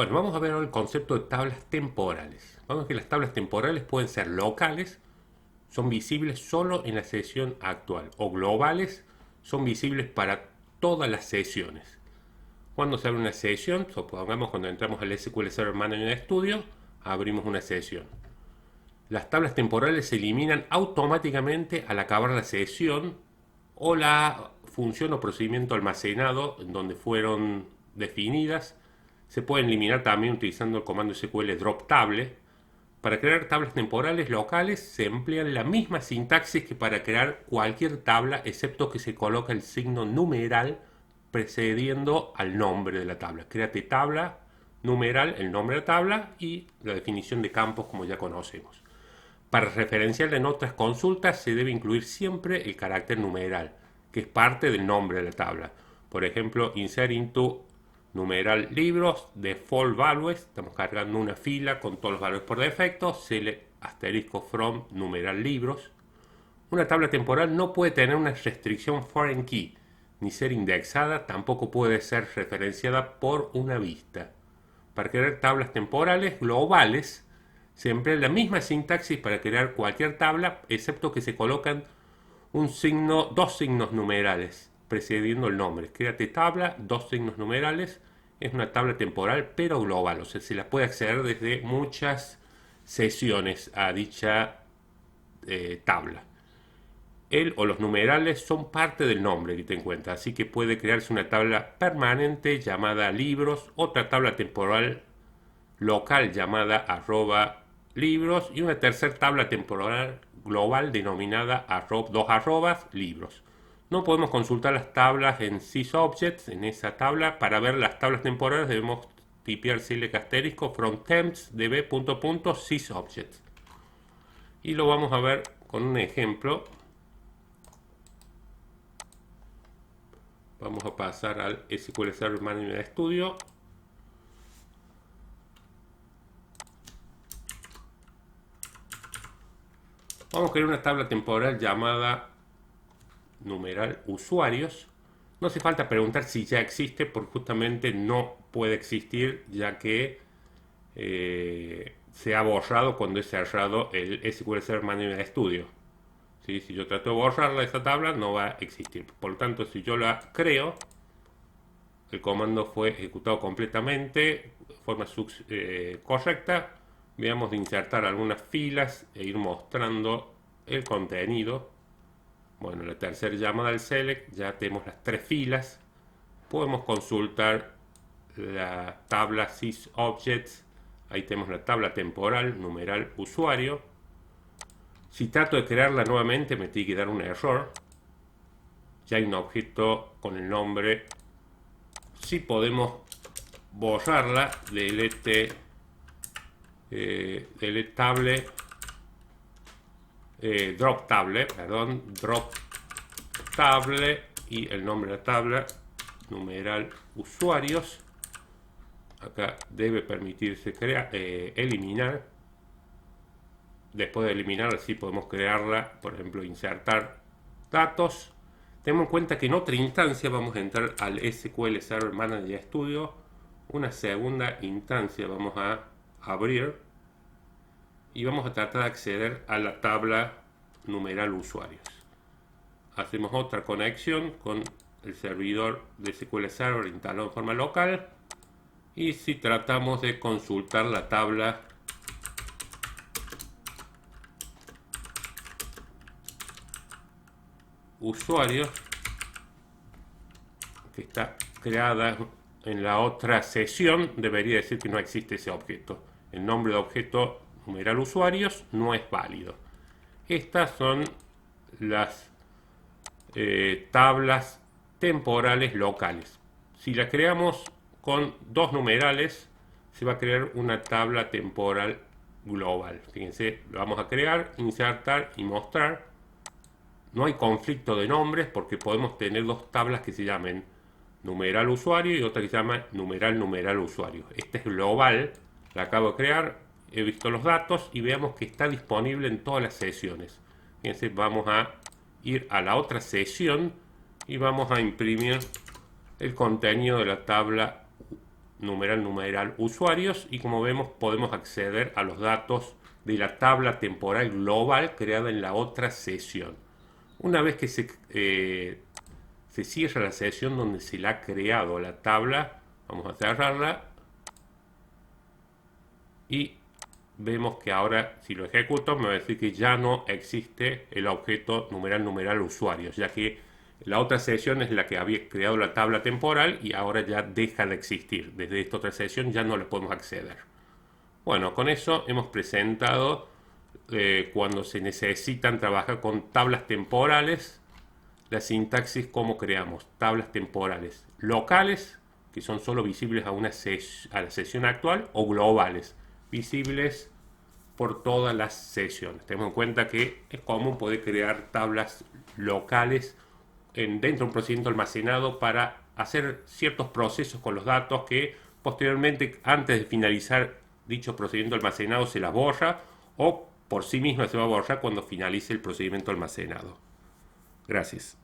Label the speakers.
Speaker 1: Bueno, vamos a ver ahora el concepto de tablas temporales. Vamos a ver que las tablas temporales pueden ser locales, son visibles solo en la sesión actual, o globales, son visibles para todas las sesiones. Cuando se abre una sesión, supongamos cuando entramos al SQL Server Manager Studio, abrimos una sesión. Las tablas temporales se eliminan automáticamente al acabar la sesión o la función o procedimiento almacenado en donde fueron definidas. Se pueden eliminar también utilizando el comando SQL drop table. Para crear tablas temporales locales se emplea la misma sintaxis que para crear cualquier tabla, excepto que se coloca el signo numeral precediendo al nombre de la tabla. Créate tabla, numeral, el nombre de la tabla y la definición de campos como ya conocemos. Para referenciarla en otras consultas se debe incluir siempre el carácter numeral, que es parte del nombre de la tabla. Por ejemplo, insert into numeral libros, default values, estamos cargando una fila con todos los valores por defecto, select asterisco from numeral libros. Una tabla temporal no puede tener una restricción foreign key, ni ser indexada, tampoco puede ser referenciada por una vista. Para crear tablas temporales globales, se emplea la misma sintaxis para crear cualquier tabla, excepto que se colocan dos signos numerales precediendo el nombre. Créate tabla, dos signos numerales, es una tabla temporal pero global, o sea, se la puede acceder desde muchas sesiones a dicha tabla. El o los numerales son parte del nombre que te en cuenta, así que puede crearse una tabla permanente llamada libros, otra tabla temporal local llamada arroba libros y una tercera tabla temporal global denominada dos arrobas libros. No podemos consultar las tablas en sysobjects, en esa tabla. Para ver las tablas temporales debemos tipear select asterisco from temps db punto punto sysobjects. Y lo vamos a ver con un ejemplo. Vamos a pasar al SQL Server Manager Studio. Vamos a crear una tabla temporal llamada numeral usuarios. No hace falta preguntar si ya existe, porque justamente no puede existir, ya que se ha borrado cuando he cerrado el SQL Server Manager Studio. ¿Sí? Si yo trato de borrarla, esta tabla no va a existir. Por lo tanto, si yo la creo, el comando fue ejecutado completamente de forma correcta. Veamos de insertar algunas filas e ir mostrando el contenido. Bueno, la tercera llamada al select, ya tenemos las tres filas. Podemos consultar la tabla sysobjects. Ahí tenemos la tabla temporal, numeral usuario. Si trato de crearla nuevamente me tiene que dar un error. Ya hay un objeto con el nombre. Si podemos borrarla, delete table, drop table y el nombre de la tabla, numeral usuarios. Acá debe permitirse eliminar. Después de eliminar, así podemos crearla, por ejemplo, insertar datos. Tenemos en cuenta que en otra instancia vamos a entrar al SQL Server Manager Studio. Una segunda instancia vamos a abrir y vamos a tratar de acceder a la tabla numeral usuarios. Hacemos otra conexión con el servidor de SQL Server instalado en forma local y si tratamos de consultar la tabla usuarios que está creada en la otra sesión, debería decir que no existe ese objeto. El nombre de objeto numeral usuarios no es válido. Estas son las tablas temporales locales. Si la creamos con dos numerales, se va a crear una tabla temporal global. Fíjense, lo vamos a crear, insertar y mostrar. No hay conflicto de nombres porque podemos tener dos tablas que se llamen numeral usuario y otra que se llama numeral usuario. Esta es global, la acabo de crear, he visto los datos y veamos que está disponible en todas las sesiones. Fíjense, vamos a ir a la otra sesión y vamos a imprimir el contenido de la tabla numeral usuarios, y como vemos podemos acceder a los datos de la tabla temporal global creada en la otra sesión. Una vez que se cierra la sesión donde se la ha creado la tabla, vamos a cerrarla y vemos que ahora si lo ejecuto me va a decir que ya no existe el objeto numeral usuarios, ya que la otra sesión es la que había creado la tabla temporal y ahora ya deja de existir. Desde esta otra sesión ya no le podemos acceder. Bueno, con eso hemos presentado cuando se necesitan trabajar con tablas temporales, la sintaxis, cómo creamos tablas temporales locales, que son solo visibles a la sesión actual, o globales, visibles por todas las sesiones. Tenemos en cuenta que es común poder crear tablas locales dentro de un procedimiento almacenado para hacer ciertos procesos con los datos que posteriormente, antes de finalizar dicho procedimiento almacenado, se las borra o por sí misma se va a borrar cuando finalice el procedimiento almacenado. Gracias.